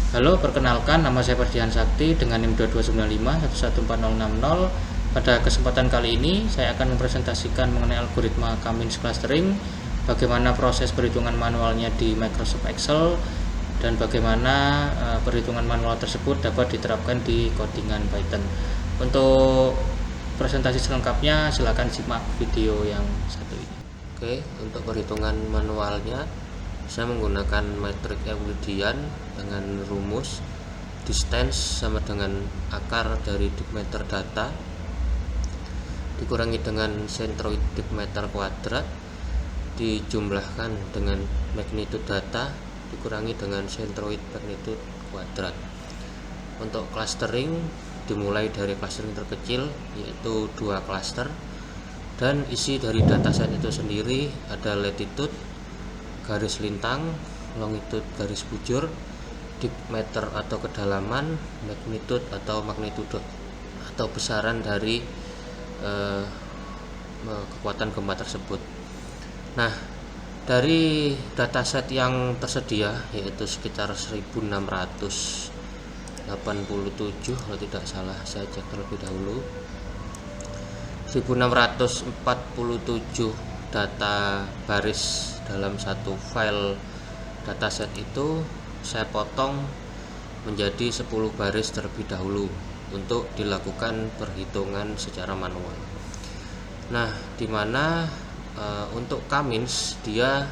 Halo, perkenalkan nama saya Ferdian Sakti dengan NIM 2295114060. Pada kesempatan kali ini saya akan mempresentasikan mengenai algoritma Cummins clustering, bagaimana proses perhitungan manualnya di Microsoft Excel, dan bagaimana perhitungan manual tersebut dapat diterapkan di codingan Python. Untuk presentasi selengkapnya silakan simak video yang satu ini. Oke, untuk perhitungan manualnya saya menggunakan metrik Euclidean dengan rumus distance sama dengan akar dari diameter data dikurangi dengan centroid diameter kuadrat dijumlahkan dengan magnitude data dikurangi dengan centroid magnitude kuadrat. Untuk clustering dimulai dari clustering terkecil yaitu 2 cluster, dan isi dari dataset itu sendiri ada latitude garis lintang, longitude garis bujur, diameter atau kedalaman, magnitude atau magnitudo atau besaran dari kekuatan gempa tersebut. Nah, dari dataset yang tersedia yaitu sekitar 1687 kalau tidak salah, saya cek terlebih dahulu. 1647 data baris dalam satu file dataset itu saya potong menjadi 10 baris terlebih dahulu untuk dilakukan perhitungan secara manual. Nah, dimana untuk Cummins dia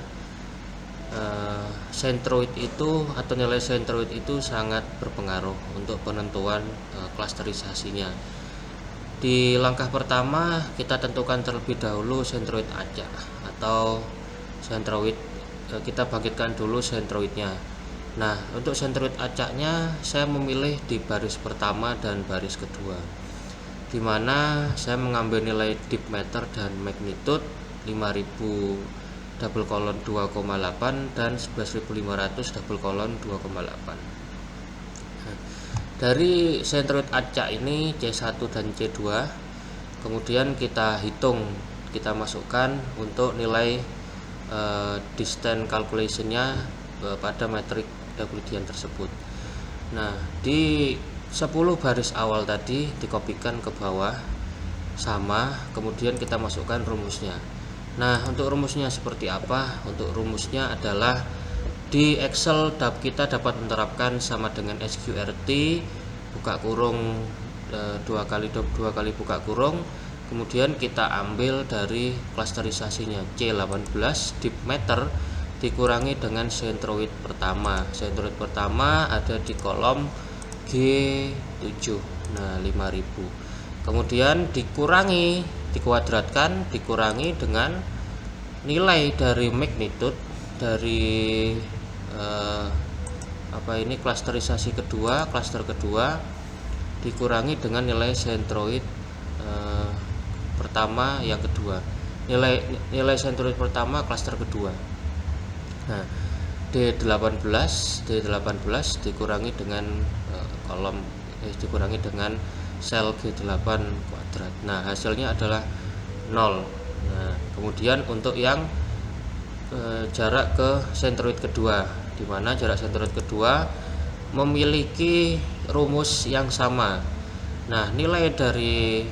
centroid itu atau nilai centroid itu sangat berpengaruh untuk penentuan clusterisasinya. Di langkah pertama kita tentukan terlebih dahulu centroid acak atau centroid, kita bangkitkan dulu centroidnya. Nah, untuk centroid acaknya saya memilih di baris pertama dan baris kedua, dimana saya mengambil nilai diameter dan magnitude 5000 double colon 2,8 dan 11500 double colon 2,8. Dari centroid acak ini C1 dan C2 kemudian kita hitung, kita masukkan untuk nilai distance calculationnya pada metrik Euclidean tersebut. Nah, di 10 baris awal tadi dikopikan ke bawah sama, kemudian kita masukkan rumusnya. Nah, untuk rumusnya seperti apa? Untuk rumusnya adalah di Excel kita dapat menerapkan sama dengan SQRT buka kurung 2 kali buka kurung, kemudian kita ambil dari clusterisasinya C18 diameter dikurangi dengan centroid pertama. Centroid pertama ada di kolom G7. Nah, 5000. Kemudian dikuadratkan, dikurangi dengan nilai dari magnitude dari clusterisasi kedua, cluster kedua dikurangi dengan nilai centroid pertama yang kedua. Nilai centroid pertama cluster kedua. Nah, D18 dikurangi dengan dikurangi dengan sel G8 kuadrat. Nah, hasilnya adalah 0. Nah, kemudian untuk yang jarak ke centroid kedua, di mana jarak centroid kedua memiliki rumus yang sama. Nah, nilai dari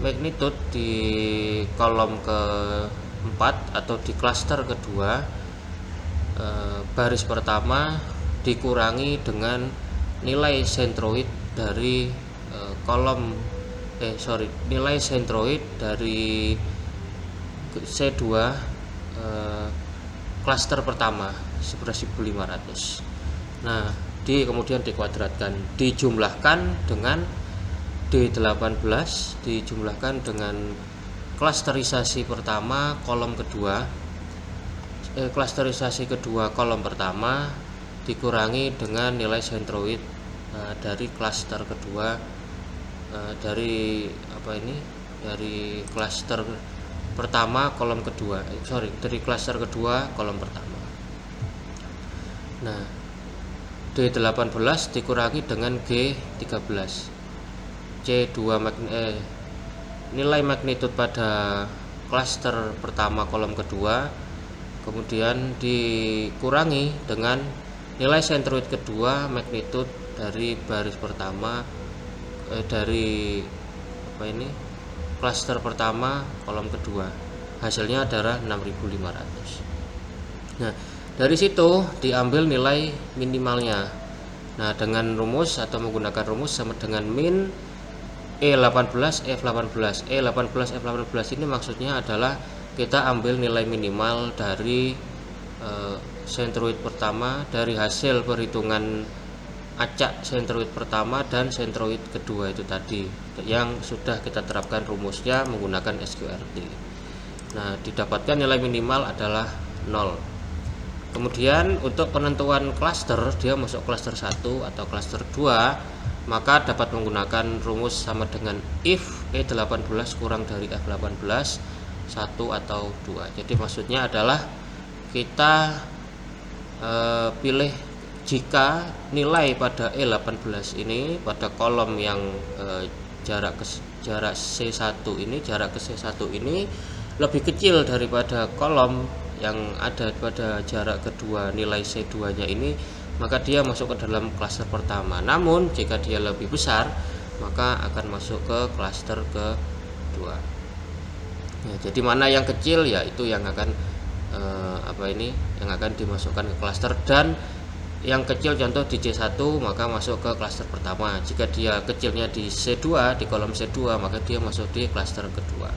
magnitude di kolom ke-4 atau di cluster kedua baris pertama dikurangi dengan nilai centroid dari nilai centroid dari C2 cluster pertama 11500. Nah, kemudian dikuadratkan, dijumlahkan dengan D18 dijumlahkan dengan clusterisasi pertama kolom kedua, clusterisasi kedua kolom pertama dikurangi dengan nilai centroid dari cluster kedua dari cluster pertama kolom kedua dari cluster kedua kolom pertama. Nah, D18 dikurangi dengan G13. C2 nilai magnitude pada cluster pertama kolom kedua kemudian dikurangi dengan nilai sentroid kedua magnitude dari baris pertama dari klaster pertama kolom kedua. Hasilnya adalah 6500. Nah, dari situ diambil nilai minimalnya. Nah, dengan rumus atau menggunakan rumus sama dengan min E18 F18. E18 F18 ini maksudnya adalah kita ambil nilai minimal dari sentroid pertama, dari hasil perhitungan acak sentroid pertama dan sentroid kedua itu tadi yang sudah kita terapkan rumusnya menggunakan SQRT. Nah, didapatkan nilai minimal adalah 0. Kemudian untuk penentuan klaster, dia masuk klaster 1 atau klaster 2, maka dapat menggunakan rumus sama dengan if E18 kurang dari F18 1 atau 2. Jadi maksudnya adalah kita pilih jika nilai pada E18 ini pada kolom yang jarak C1 ini, jarak ke C1 ini lebih kecil daripada kolom yang ada pada jarak kedua nilai C2 nya ini, maka dia masuk ke dalam klaster pertama. Namun jika dia lebih besar, maka akan masuk ke klaster kedua. Ya, jadi mana yang kecil ya itu yang akan yang akan dimasukkan ke klaster, dan yang kecil contoh di C1 maka masuk ke klaster pertama. Jika dia kecilnya di C2, di kolom C2, maka dia masuk di klaster kedua.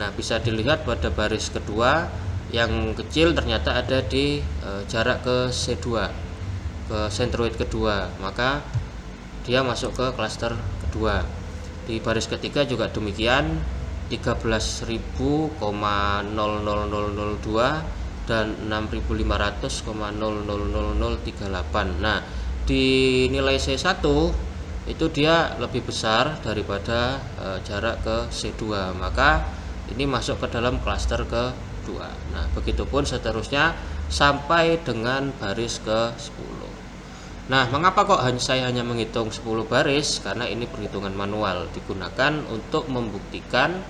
Nah, bisa dilihat pada baris kedua yang kecil ternyata ada di jarak ke C2, ke sentroid kedua, maka dia masuk ke klaster kedua. Di baris ketiga juga demikian, 13.000,00002 dan 6.500,00038. Nah, di nilai C1 itu dia lebih besar daripada jarak ke C2, maka ini masuk ke dalam klaster kedua. Nah, begitupun seterusnya sampai dengan baris ke-10. Nah, mengapa kok saya hanya menghitung 10 baris? Karena ini perhitungan manual, digunakan untuk membuktikan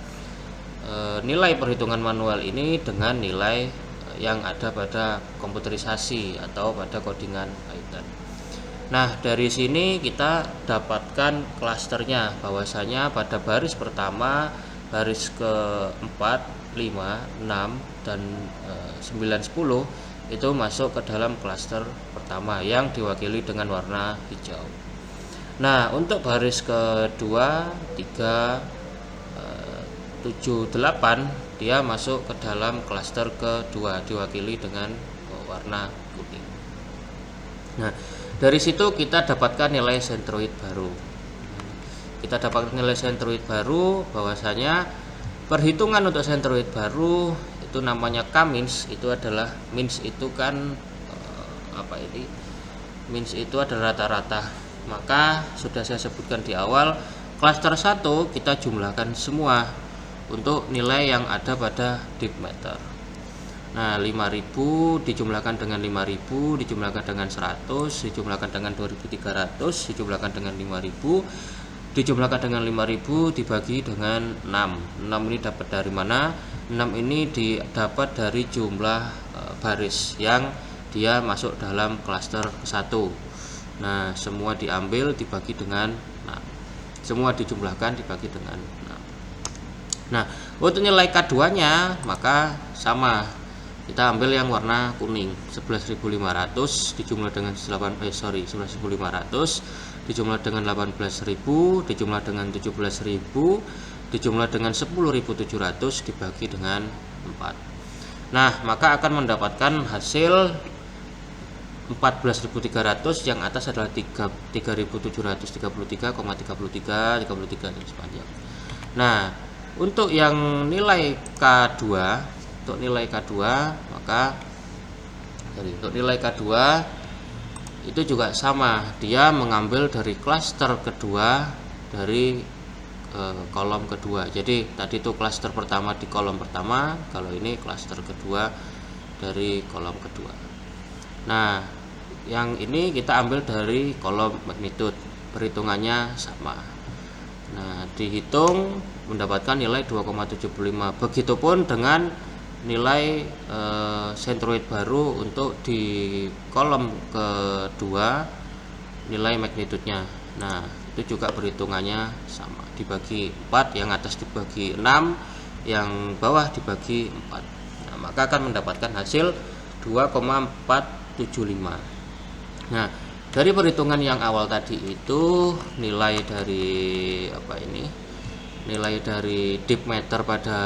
nilai perhitungan manual ini dengan nilai yang ada pada komputerisasi atau pada codingan Python. Nah, dari sini kita dapatkan klasternya, bahwasanya pada baris pertama, baris ke-4, 5, 6, dan 9, 10 itu masuk ke dalam klaster pertama yang diwakili dengan warna hijau. Nah, untuk baris kedua, 3, 7, 8 dia masuk ke dalam klaster kedua diwakili dengan warna kuning. Nah, dari situ kita dapatkan nilai sentroid baru. Kita dapatkan nilai sentroid baru, bahwasanya perhitungan untuk sentroid baru itu namanya K-means. Itu adalah means itu kan means itu adalah rata-rata. Maka sudah saya sebutkan di awal, klaster 1 kita jumlahkan semua untuk nilai yang ada pada deep matter. Nah, 5000 dijumlahkan dengan 5000, dijumlahkan dengan 100, dijumlahkan dengan 2300, dijumlahkan dengan 5000, dijumlahkan dengan 5000 dibagi dengan 6. 6 ini dapat dari mana? 6 ini didapat dari jumlah baris yang dia masuk dalam klaster 1. Nah, semua diambil dibagi dengan 6. Semua dijumlahkan dibagi dengan 6. Nah, untuk nilai K2 nya maka sama, kita ambil yang warna kuning, 11.500 dijumlah dengan 11.500 dijumlah dengan 18.000 dijumlah dengan 17.000 dijumlah dengan 10.700 dibagi dengan 4. Nah, maka akan mendapatkan hasil 14.300, yang atas adalah 3.733,33 dan sepanjang. Nah, untuk yang nilai K2, maka untuk nilai K2 itu juga sama, dia mengambil dari klaster kedua dari kolom kedua. Jadi tadi itu klaster pertama di kolom pertama, kalau ini klaster kedua dari kolom kedua. Nah, yang ini kita ambil dari kolom magnitude, perhitungannya sama. Nah, dihitung mendapatkan nilai 2,75. Begitupun dengan nilai sentroid baru untuk di kolom kedua nilai magnitudenya. Nah, itu juga perhitungannya sama, dibagi 4, yang atas dibagi 6, yang bawah dibagi 4. Nah, maka akan mendapatkan hasil 2,475. Nah, dari perhitungan yang awal tadi itu nilai dari nilai dari deep matter pada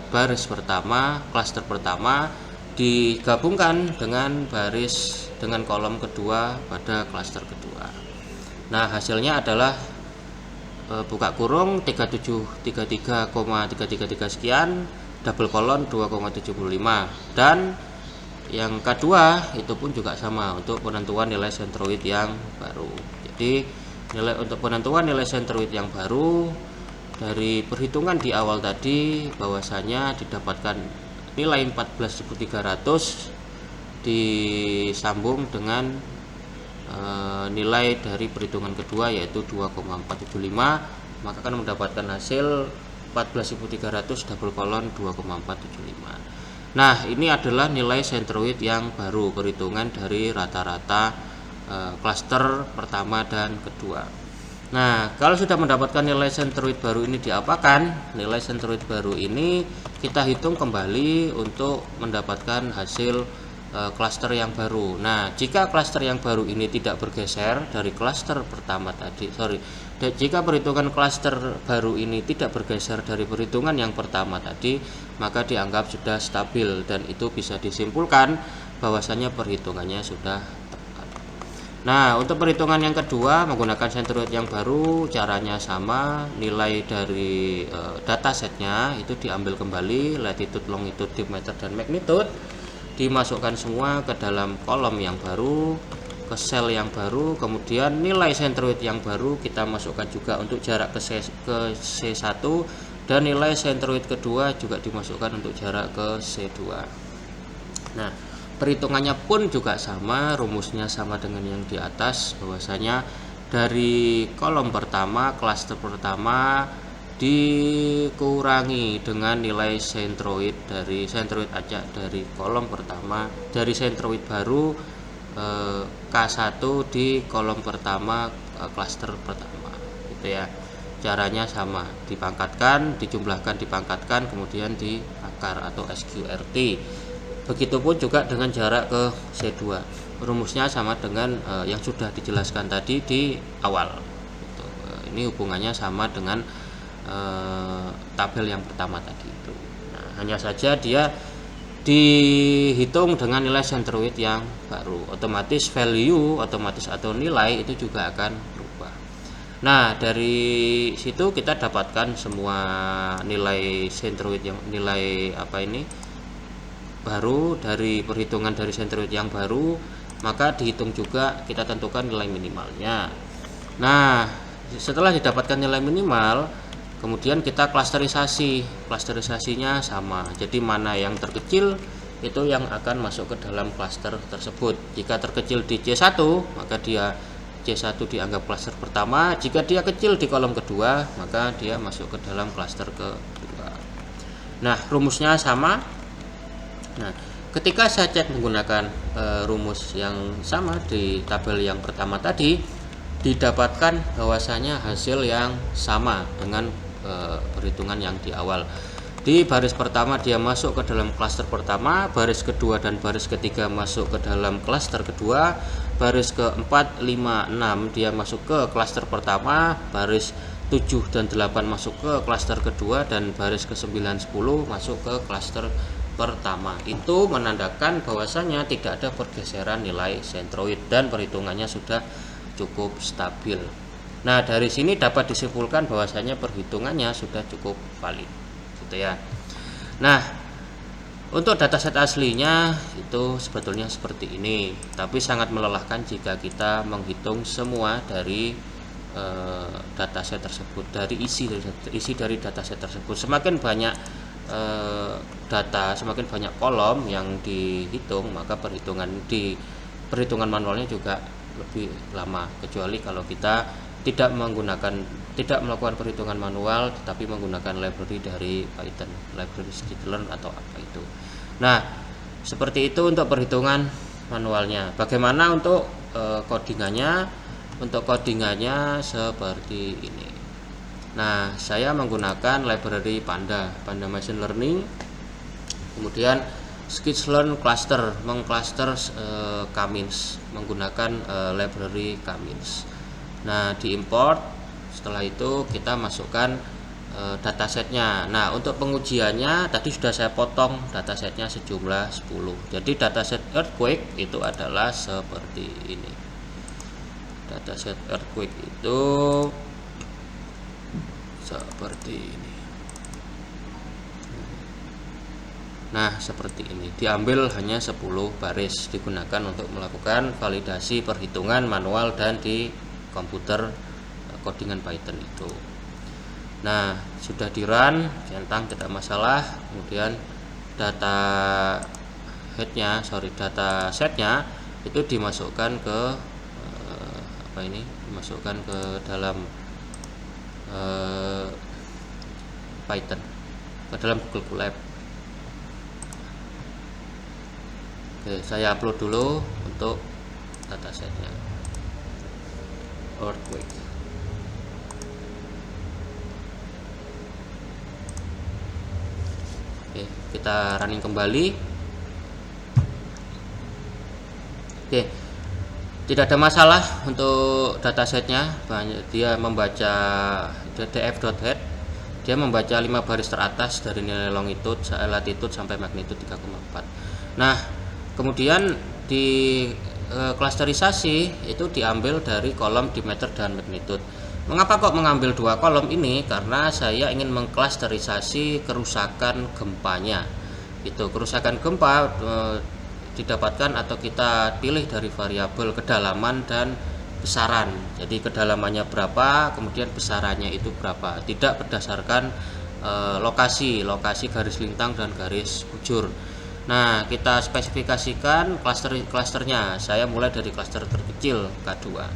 baris pertama, klaster pertama digabungkan dengan kolom kedua pada klaster kedua. Nah, hasilnya adalah buka kurung 3733,333 sekian, double kolon 2,75, dan yang kedua itu pun juga sama untuk penentuan nilai sentroid yang baru. Jadi untuk penentuan nilai sentroid yang baru dari perhitungan di awal tadi, bahwasanya didapatkan nilai 14.300 disambung dengan nilai dari perhitungan kedua yaitu 2,475, maka akan mendapatkan hasil 14.300 double kolon 2,475. Nah, ini adalah nilai sentroid yang baru, perhitungan dari rata-rata klaster pertama dan kedua. Nah, kalau sudah mendapatkan nilai sentroid baru ini diapakan? Nilai sentroid baru ini kita hitung kembali untuk mendapatkan hasil klaster yang baru. Nah, jika klaster yang baru ini tidak bergeser dari klaster pertama tadi, jika perhitungan klaster baru ini tidak bergeser dari perhitungan yang pertama tadi, maka dianggap sudah stabil, dan itu bisa disimpulkan bahwasanya perhitungannya sudah tepat. Nah, untuk perhitungan yang kedua menggunakan sentroid yang baru, caranya sama. Nilai dari datasetnya itu diambil kembali, latitude, longitude, diameter, dan magnitude, dimasukkan semua ke dalam kolom yang baru, ke sel yang baru. Kemudian nilai sentroid yang baru kita masukkan juga untuk jarak ke C1, dan nilai sentroid kedua juga dimasukkan untuk jarak ke C2. Nah, perhitungannya pun juga sama, rumusnya sama dengan yang di atas, bahwasanya dari kolom pertama, klaster pertama, dikurangi dengan nilai sentroid acak dari kolom pertama, dari sentroid baru K1 di kolom pertama klaster pertama, gitu ya. Caranya sama, dipangkatkan, dijumlahkan, dipangkatkan, kemudian diakar atau SQRT. Begitupun juga dengan jarak ke C2, rumusnya sama dengan yang sudah dijelaskan tadi di awal. Ini hubungannya sama dengan tabel yang pertama tadi itu. Nah, hanya saja dia dihitung dengan nilai sentroid yang baru, otomatis value atau nilai itu juga akan berubah. Nah, dari situ kita dapatkan semua nilai sentroid yang baru dari perhitungan dari sentroid yang baru, maka dihitung juga, kita tentukan nilai minimalnya. Nah, setelah didapatkan nilai minimal, kemudian kita klasterisasinya sama. Jadi mana yang terkecil itu yang akan masuk ke dalam klaster tersebut. Jika terkecil di C1, maka dia C1 dianggap klaster pertama. Jika dia kecil di kolom kedua, maka dia masuk ke dalam klaster kedua. Nah, rumusnya sama. Nah, ketika saya cek menggunakan rumus yang sama di tabel yang pertama tadi, didapatkan bahwasanya hasil yang sama dengan perhitungan yang di awal. Di baris pertama dia masuk ke dalam klaster pertama, baris kedua dan baris ketiga masuk ke dalam klaster kedua, baris keempat, 5, 6 dia masuk ke klaster pertama, baris 7 dan 8 masuk ke klaster kedua, dan baris ke-9, 10 masuk ke klaster pertama. Itu menandakan bahwasanya tidak ada pergeseran nilai sentroid dan perhitungannya sudah cukup stabil. Nah, dari sini dapat disimpulkan bahwasanya perhitungannya sudah cukup valid, gitu ya. Nah, untuk dataset aslinya itu sebetulnya seperti ini, tapi sangat melelahkan jika kita menghitung semua dari dataset tersebut, dari isi dari dataset tersebut. Semakin banyak data, semakin banyak kolom yang dihitung, maka perhitungan manualnya juga lebih lama, kecuali kalau kita tidak melakukan perhitungan manual, tetapi menggunakan library dari Python, library scikit-learn atau apa itu. Nah, seperti itu untuk perhitungan manualnya. Bagaimana untuk codingannya? Untuk codingannya seperti ini. Nah, saya menggunakan library Panda Machine Learning. Kemudian skitchlearn cluster, mengcluster K-means menggunakan library K-means. Nah, diimport. Setelah itu kita masukkan datasetnya. Nah, untuk pengujiannya tadi sudah saya potong datasetnya sejumlah 10. Jadi dataset earthquake itu adalah seperti ini. Dataset earthquake itu seperti ini. Nah, seperti ini. Diambil hanya 10 baris, digunakan untuk melakukan validasi perhitungan manual dan di komputer codingan Python itu. Nah, sudah di run, centang tidak masalah. Kemudian data setnya itu dimasukkan ke dimasukkan ke dalam Python, ke dalam Google Colab. Oke, saya upload dulu untuk datasetnya earthquake. Oke, kita running kembali. Oke, tidak ada masalah untuk datasetnya. Dia membaca df.head, dia membaca 5 baris teratas dari nilai longitude, latitude sampai magnitude 3,4. Nah, kemudian di klasterisasi itu diambil dari kolom diameter dan magnitude. Mengapa kok mengambil 2 kolom ini? Karena saya ingin mengklasterisasi kerusakan gempanya. Itu kerusakan gempa didapatkan atau kita pilih dari variabel kedalaman dan besaran. Jadi kedalamannya berapa, kemudian besarannya itu berapa. Tidak berdasarkan lokasi garis lintang dan garis bujur. Nah, kita spesifikasikan klasternya. Saya mulai dari klaster terkecil K2.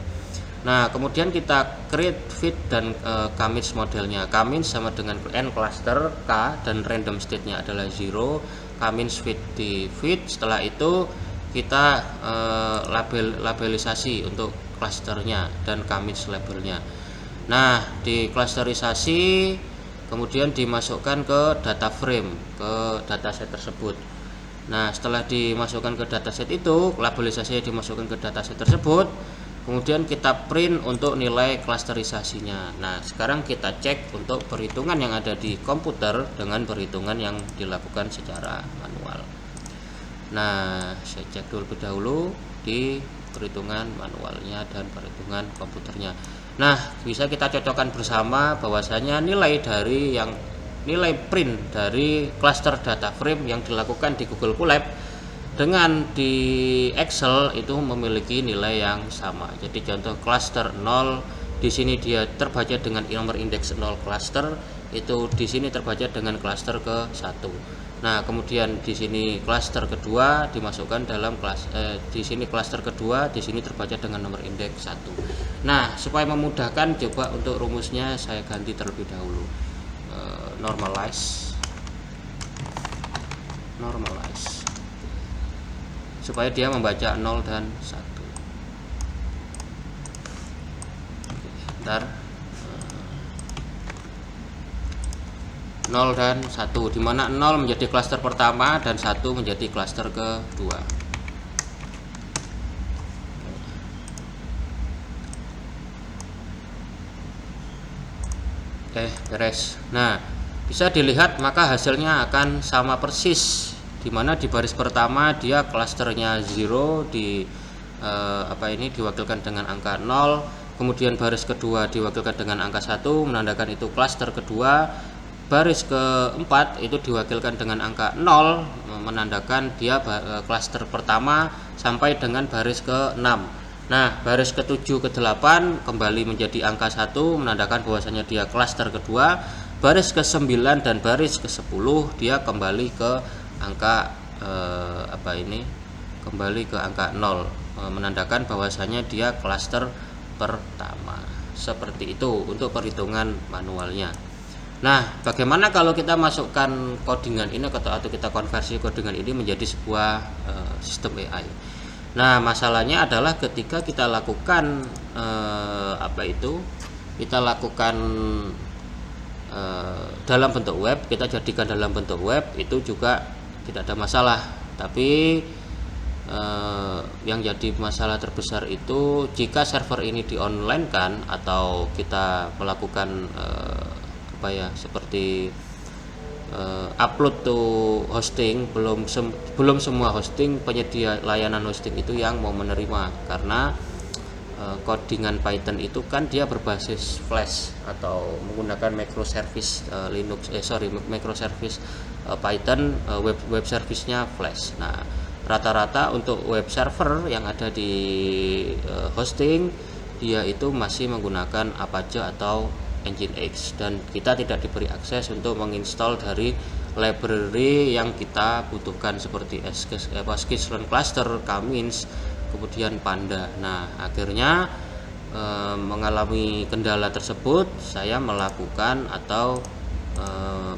Nah, kemudian kita create fit dan K-means modelnya. K-means sama dengan n cluster K dan random state-nya adalah 0. K-means fit di fit. Setelah itu kita labelisasi untuk klasternya dan K-means labelnya. Nah, di klasterisasi kemudian dimasukkan ke data frame, ke dataset tersebut. Nah, setelah dimasukkan ke dataset itu, labelisasinya dimasukkan ke dataset tersebut. Kemudian kita print untuk nilai klasterisasinya. Nah, sekarang kita cek untuk perhitungan yang ada di komputer dengan perhitungan yang dilakukan secara manual. Nah, saya cek dahulu di perhitungan manualnya dan perhitungan komputernya. Nah, bisa kita cocokkan bersama bahwasanya nilai print dari cluster data frame yang dilakukan di Google Colab dengan di Excel itu memiliki nilai yang sama. Jadi contoh cluster 0, di sini dia terbaca dengan nomor indeks 0 cluster, itu di sini terbaca dengan cluster ke 1. Nah, kemudian di sini cluster kedua dimasukkan dalam di sini cluster kedua, di sini terbaca dengan nomor indeks 1. Nah, supaya memudahkan, coba untuk rumusnya saya ganti terlebih dahulu. Normalize supaya dia membaca 0 dan 1. Bentar. 0 dan 1, di mana 0 menjadi klaster pertama dan 1 menjadi klaster kedua. Oke, beres. Nah, bisa dilihat maka hasilnya akan sama persis, di mana di baris pertama dia klasternya 0 diwakilkan dengan angka 0, kemudian baris kedua diwakilkan dengan angka 1 menandakan itu klaster kedua, baris keempat itu diwakilkan dengan angka 0 menandakan dia klaster pertama sampai dengan baris ke-6. Nah, baris ke-7 ke-8 kembali menjadi angka 1 menandakan bahwasanya dia klaster kedua. Baris ke-9 dan baris ke-10 dia kembali ke angka kembali ke angka 0 menandakan bahwasanya dia klaster pertama. Seperti itu untuk perhitungan manualnya. Nah, bagaimana kalau kita masukkan codingan ini atau kita konversi codingan ini menjadi sebuah sistem AI? Nah, masalahnya adalah ketika kita lakukan kita lakukan dalam bentuk web, kita jadikan dalam bentuk web, itu juga tidak ada masalah. Tapi yang jadi masalah terbesar itu jika server ini di online kan, atau kita melakukan seperti upload to hosting, belum semua hosting, penyedia layanan hosting itu yang mau menerima, karena codingan Python itu kan dia berbasis Flash atau menggunakan microservice microservice Python, web service-nya Flash. Nah, rata-rata untuk web server yang ada di hosting, dia itu masih menggunakan Apache atau Nginx, dan kita tidak diberi akses untuk menginstal dari library yang kita butuhkan seperti Skitlearn Cluster, Kamins, kemudian Panda. Nah, akhirnya mengalami kendala tersebut, saya melakukan atau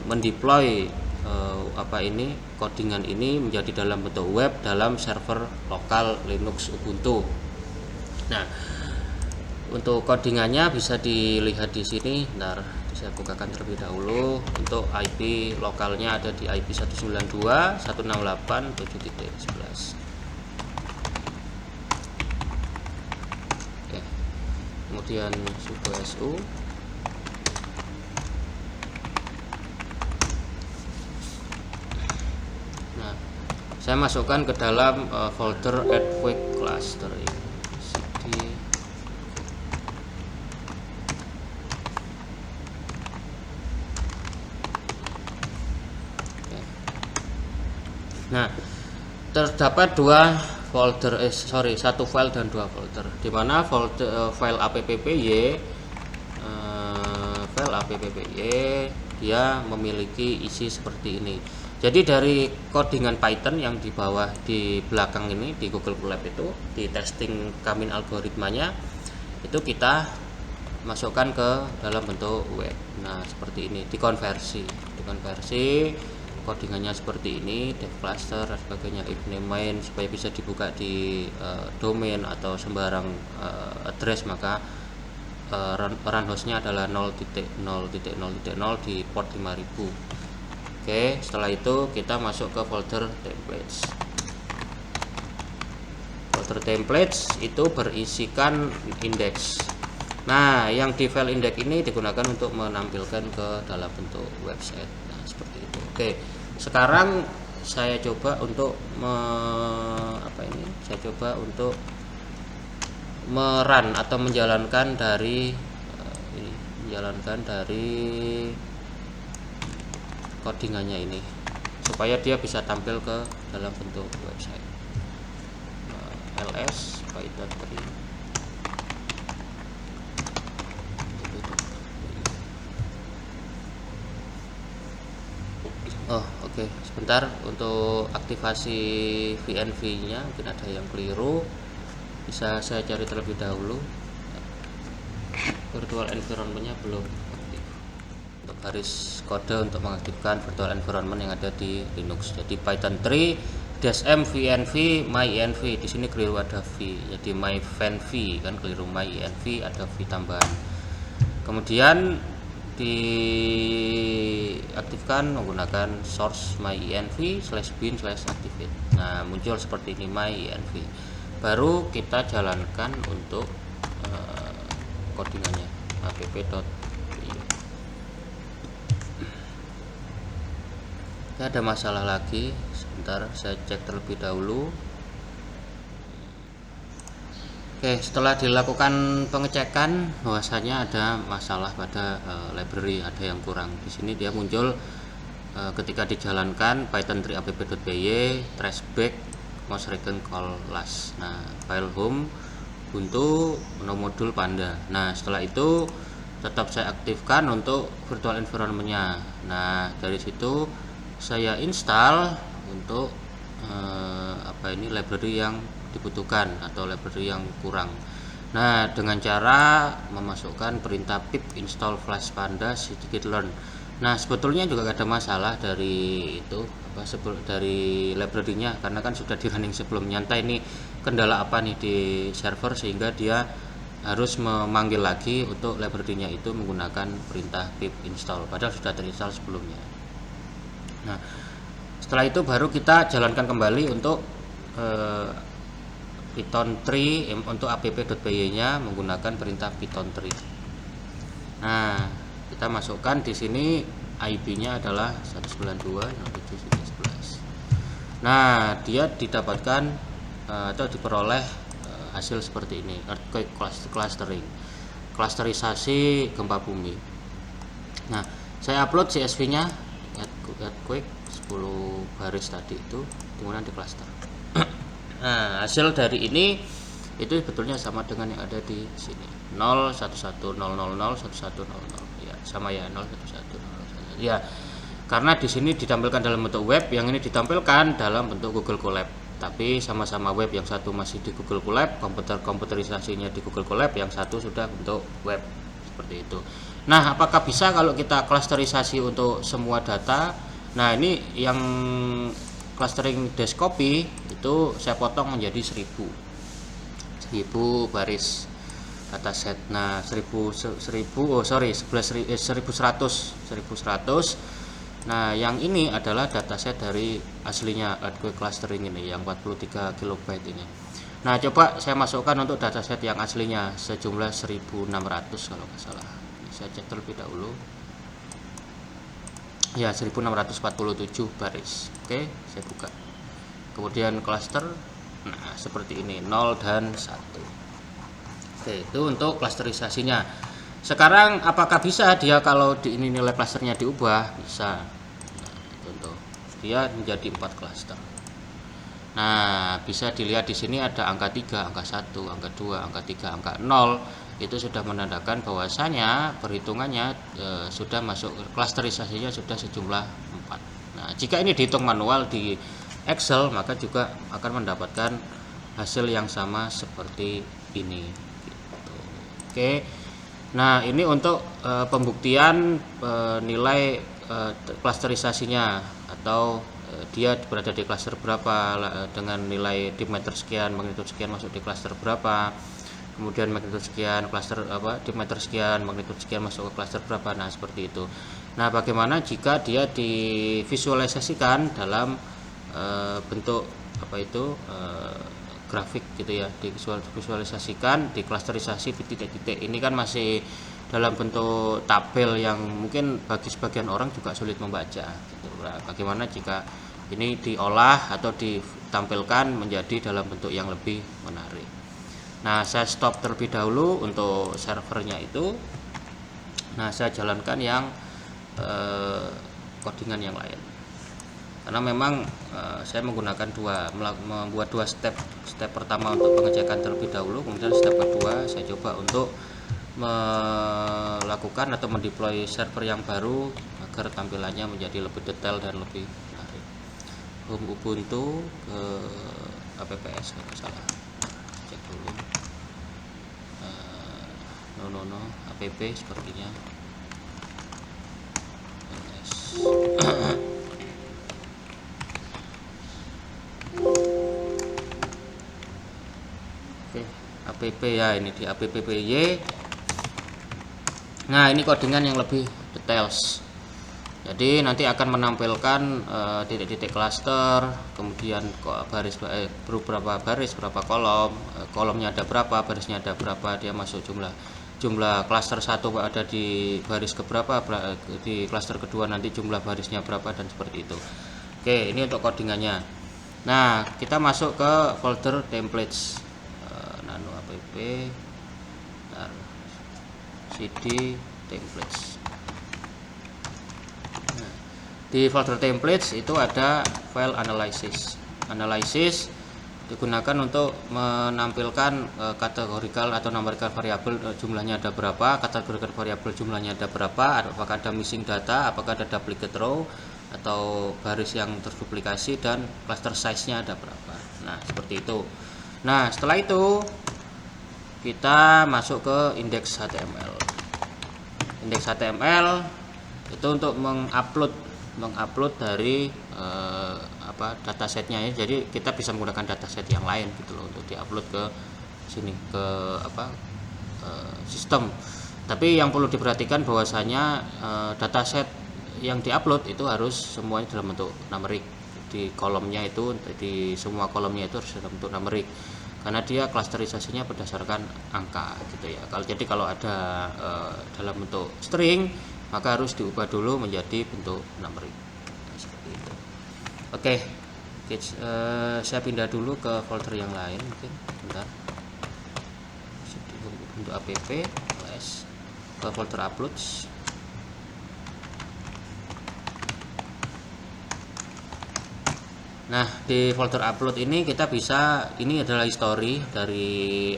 mendeploy codingan ini menjadi dalam bentuk web dalam server lokal Linux Ubuntu. Nah, untuk codingannya bisa dilihat di sini. Bentar, saya bukakan terlebih dahulu. Untuk IP lokalnya ada di IP 192.168.7.11. Oke. Kemudian sudo su. Nah, saya masukkan ke dalam folder earthquake cluster ini. Nah, terdapat satu file dan dua folder, di mana file appy dia memiliki isi seperti ini. Jadi dari codingan Python yang di bawah, di belakang ini di Google Colab itu, di testing Kamin algoritmanya itu kita masukkan ke dalam bentuk web. Nah, seperti ini, dikonversi codingannya seperti ini, dev cluster dan sebagainya, if name main, supaya bisa dibuka di domain atau sembarang address, maka run hostnya adalah 0.0.0.0 di port 5000. Oke, setelah itu kita masuk ke folder templates. Folder templates itu berisikan index. Nah, yang di file index ini digunakan untuk menampilkan ke dalam bentuk website. Nah, seperti itu. Oke, sekarang saya coba untuk merun atau menjalankan dari codingannya ini, supaya dia bisa tampil ke dalam bentuk website. ls python 3. Oke, sebentar, untuk aktivasi VNV nya mungkin ada yang keliru, bisa saya cari terlebih dahulu. Virtual environment nya belum aktif. Untuk garis kode untuk mengaktifkan virtual environment yang ada di Linux, jadi Python 3 -m VNV -my-env, di sini keliru, ada v, jadi my-venv kan keliru, my-env ada v tambahan. Kemudian diaktifkan menggunakan source my-env/bin/activate. Nah, muncul seperti ini, my-env. Baru kita jalankan untuk codingannya, app.py. Ada masalah lagi, sebentar saya cek terlebih dahulu. Oke, setelah dilakukan pengecekan, bahwasanya ada masalah pada library, ada yang kurang. Di sini dia muncul ketika dijalankan Python 3 app.py trashback mouse recon call last. Nah, file home Ubuntu modul Panda. Nah, setelah itu tetap saya aktifkan untuk virtual environment-nya. Nah, dari situ saya install untuk library yang dibutuhkan atau library yang kurang. Nah, dengan cara memasukkan perintah pip install flash panda scikit-learn. Nah, sebetulnya juga gak ada masalah dari itu dari library-nya, karena kan sudah di running sebelumnya. Entah ini kendala apa nih di server sehingga dia harus memanggil lagi untuk library-nya itu menggunakan perintah pip install, padahal sudah terinstall sebelumnya. Nah, setelah itu baru kita jalankan kembali untuk Python 3 untuk app.py nya menggunakan perintah Python 3. Nah, kita masukkan di sini IP-nya adalah 192.167.11. Nah, dia didapatkan atau diperoleh hasil seperti ini, earthquake clustering, klasterisasi gempa bumi. Nah, saya upload CSV-nya earthquake 10 baris tadi itu, kemudian di cluster. Nah, hasil dari ini itu sebetulnya sama dengan yang ada di sini, 011001100 ya, sama ya, 01100 ya, karena di sini ditampilkan dalam bentuk web, yang ini ditampilkan dalam bentuk Google Colab, tapi sama-sama web. Yang satu masih di Google Colab, komputerisasinya di Google Colab, yang satu sudah bentuk web seperti itu. Nah, apakah bisa kalau kita klasterisasi untuk semua data? Nah, ini yang clustering dash copy itu saya potong menjadi 1000 baris dataset. Nah, 1100. Nah, yang ini adalah dataset dari aslinya earthquake clustering ini, yang 43 kilobyte ini. Nah, coba saya masukkan untuk dataset yang aslinya sejumlah 1600 kalau nggak salah. Saya cek terlebih dahulu. Ya, 1647 baris. Oke, saya buka. Kemudian cluster, nah seperti ini, 0 dan 1. Oke, itu untuk klasterisasinya. Sekarang apakah bisa dia kalau di ini nilai klasternya diubah? Bisa. Nah, contoh, dia menjadi 4 klaster. Nah, bisa dilihat di sini ada angka 3, angka 1, angka 2, angka 3, angka 0. Itu sudah menandakan bahwasanya perhitungannya sudah masuk, klasterisasinya sudah sejumlah 4. Nah, jika ini dihitung manual di Excel, maka juga akan mendapatkan hasil yang sama seperti ini gitu. Oke. Nah, ini untuk pembuktian nilai klasterisasinya, atau dia berada di klaster berapa dengan nilai diameter sekian, magnitudo sekian masuk di klaster berapa, kemudian magnitudo sekian, klaster diameter sekian, magnitudo sekian masuk ke klaster berapa. Nah, seperti itu. Nah, bagaimana jika dia divisualisasikan dalam bentuk grafik gitu ya, divisualisasikan, diklasterisasi di titik-titik. Ini kan masih dalam bentuk tabel yang mungkin bagi sebagian orang juga sulit membaca gitu. Bagaimana jika ini diolah atau ditampilkan menjadi dalam bentuk yang lebih menarik. Nah, saya stop terlebih dahulu untuk servernya itu. Nah, saya jalankan yang codingan yang lain, karena memang saya menggunakan membuat dua step. Step pertama untuk pengecekan terlebih dahulu, kemudian step kedua saya coba untuk melakukan atau mendeploy server yang baru agar tampilannya menjadi lebih detail dan lebih menarik. Home Ubuntu ke apps kalau salah, cek dulu. App sepertinya. Oke, app ya, ini di app.py. Nah, ini codingan yang lebih details. Jadi nanti akan menampilkan titik-titik cluster, kemudian berapa baris, berapa kolom, kolomnya ada berapa, barisnya ada berapa, dia masuk jumlah cluster 1 ada di baris keberapa, di cluster kedua nanti jumlah barisnya berapa, dan seperti itu. Oke, ini untuk codingannya. Nah, kita masuk ke folder templates, nano app cd templates. Nah, di folder templates itu ada file analysis digunakan untuk menampilkan kategorical atau numerical variabel, jumlahnya ada berapa, kategorical variabel jumlahnya ada berapa, apakah ada missing data, apakah ada duplicate row atau baris yang terduplikasi, dan cluster size-nya ada berapa. Nah, seperti itu. Nah, setelah itu kita masuk ke index HTML. Index HTML itu untuk mengupload dari datasetnya ya. Jadi kita bisa menggunakan dataset yang lain gitu loh untuk diupload ke sini ke sistem. Tapi yang perlu diperhatikan bahwasanya dataset yang diupload itu harus semuanya dalam bentuk numerik. Di kolomnya itu, di semua kolomnya itu harus dalam bentuk numerik, karena dia klasterisasinya berdasarkan angka gitu ya. Kalau ada dalam bentuk string, maka harus diubah dulu menjadi bentuk numerik. Nah, seperti itu. Oke, saya pindah dulu ke folder yang lain mungkin. Bentar. Untuk app ke folder uploads. Nah, di folder upload ini kita bisa, ini adalah history dari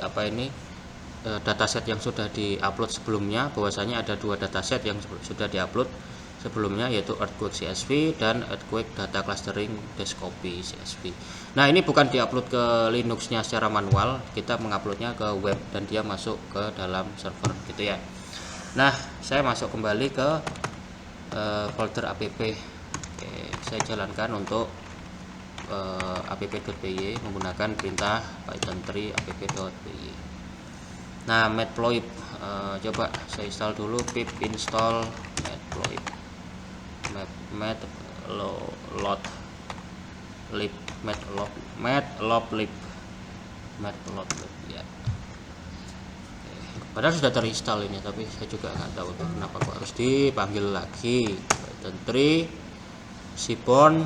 dataset yang sudah diupload sebelumnya. Bahwasanya ada 2 dataset yang sudah diupload sebelumnya, yaitu Earthquake CSV dan Earthquake Data Clustering Desktopy CSV. Nah, ini bukan diupload ke Linuxnya secara manual, kita menguploadnya ke web dan dia masuk ke dalam server gitu ya. Nah, saya masuk kembali ke folder app. Oke, saya jalankan untuk app.py menggunakan perintah python 3 app.py. Nah, matplotlib, coba saya install dulu pip install matplotlib. Matplotlib ya. Padahal sudah terinstall ini, tapi saya juga nggak tahu kenapa kok harus dipanggil lagi. Python 3 seaborn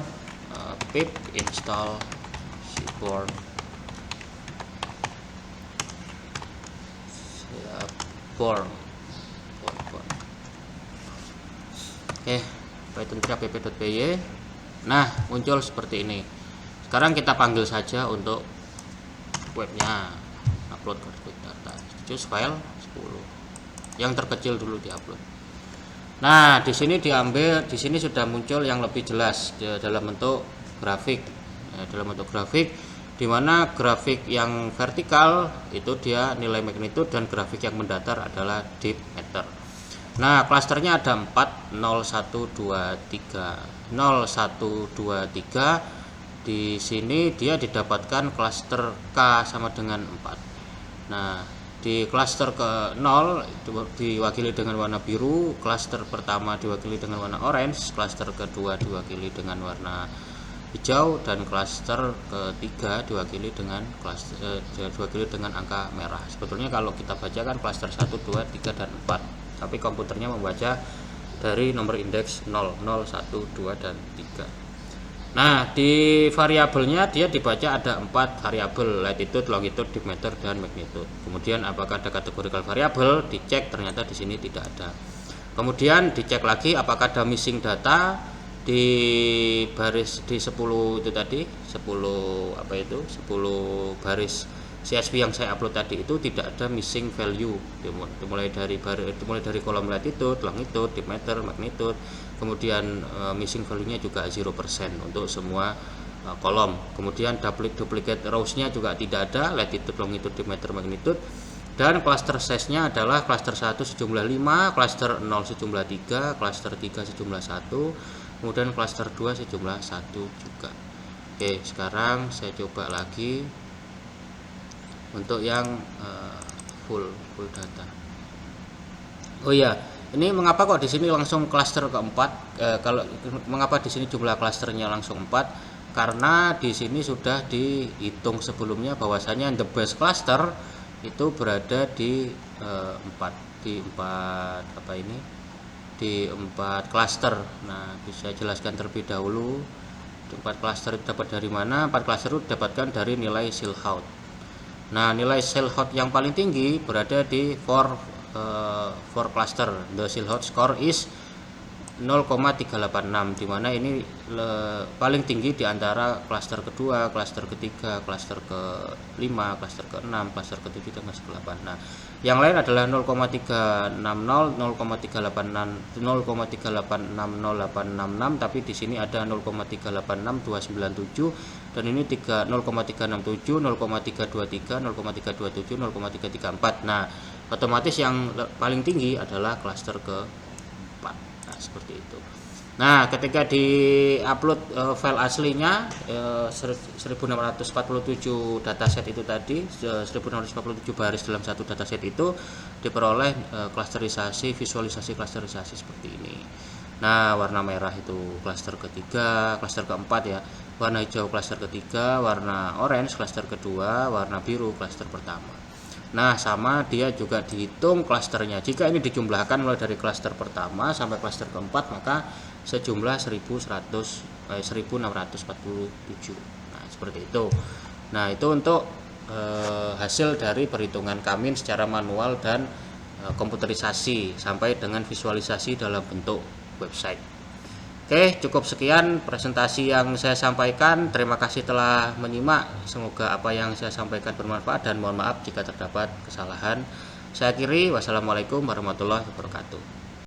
pip install seaborn. Oke, python 3 app.py. Nah, muncul seperti ini. Sekarang kita panggil saja untuk webnya, upload quick data, choose file 10, yang terkecil dulu diupload. Nah, di sini di sini sudah muncul yang lebih jelas dalam bentuk grafik, di mana grafik yang vertikal itu dia nilai magnitude dan grafik yang mendatar adalah deep meter. Nah, klasternya ada 4, 0, 1, 2, 3. 0, 1, 2, 3. Di sini dia didapatkan klaster K sama dengan 4. Nah, di klaster ke 0 diwakili dengan warna biru, klaster pertama diwakili dengan warna orange, klaster kedua diwakili dengan warna hijau, dan klaster ketiga diwakili dengan angka merah. Sebetulnya kalau kita baca kan klaster 1, 2, 3 dan 4. Tapi komputernya membaca dari nomor indeks 0, 0, 1, 2 dan 3. Nah, di variabelnya dia dibaca ada 4 variabel, latitude, longitude, diameter dan magnitude. Kemudian apakah ada categorical variable? Dicek, ternyata di sini tidak ada. Kemudian dicek lagi apakah ada missing data di baris di 10 itu tadi, 10 baris CSV yang saya upload tadi itu tidak ada missing value, dimulai dari kolom latitude, longitude, diameter, magnitude. Kemudian missing value-nya juga 0% untuk semua kolom. Kemudian duplicate rows-nya juga tidak ada, latitude, longitude, diameter, magnitude. Dan cluster size-nya adalah cluster 1 sejumlah 5, cluster 0 sejumlah 3, cluster 3 sejumlah 1, kemudian cluster 2 sejumlah 1 juga. Oke, sekarang saya coba lagi untuk yang full data. Oh iya, ini mengapa kok di sini langsung klaster keempat? Mengapa di sini jumlah klasternya langsung 4? Karena di sini sudah dihitung sebelumnya bahwasanya the best cluster itu berada di 4 cluster. Nah, bisa jelaskan terlebih dahulu 4 cluster dapat dari mana? 4 cluster itu didapatkan dari nilai Silhouette. Nah, nilai Silhouette yang paling tinggi berada di 4 cluster. The Silhouette score is 0,386, di mana ini paling tinggi di antara cluster kedua, cluster ketiga, cluster ke-5, cluster ke-6, cluster ke-7 dan cluster ke-8. Nah, yang lain adalah 0,360, 0,386, 0,3860866, tapi di sini ada 0,386297 dan ini 0,367, 0,323, 0,327, 0,334. Nah, otomatis yang paling tinggi adalah cluster ke-4. Nah, seperti itu. Nah, ketika di-upload file aslinya 1647 dataset itu tadi, 1647 baris dalam satu dataset itu diperoleh klasterisasi, visualisasi klasterisasi seperti ini. Nah, warna merah itu klaster ketiga, klaster keempat ya. Warna hijau klaster ketiga, warna orange klaster kedua, warna biru klaster pertama. Nah, sama dia juga dihitung klasternya. Jika ini dijumlahkan mulai dari klaster pertama sampai klaster keempat, maka sejumlah 1647. Nah, seperti itu. Nah, itu untuk hasil dari perhitungan Kamin secara manual dan komputerisasi sampai dengan visualisasi dalam bentuk website. Oke, cukup sekian presentasi yang saya sampaikan. Terima kasih telah menyimak. Semoga apa yang saya sampaikan bermanfaat dan mohon maaf jika terdapat kesalahan. Saya akhiri. Wassalamualaikum warahmatullahi wabarakatuh.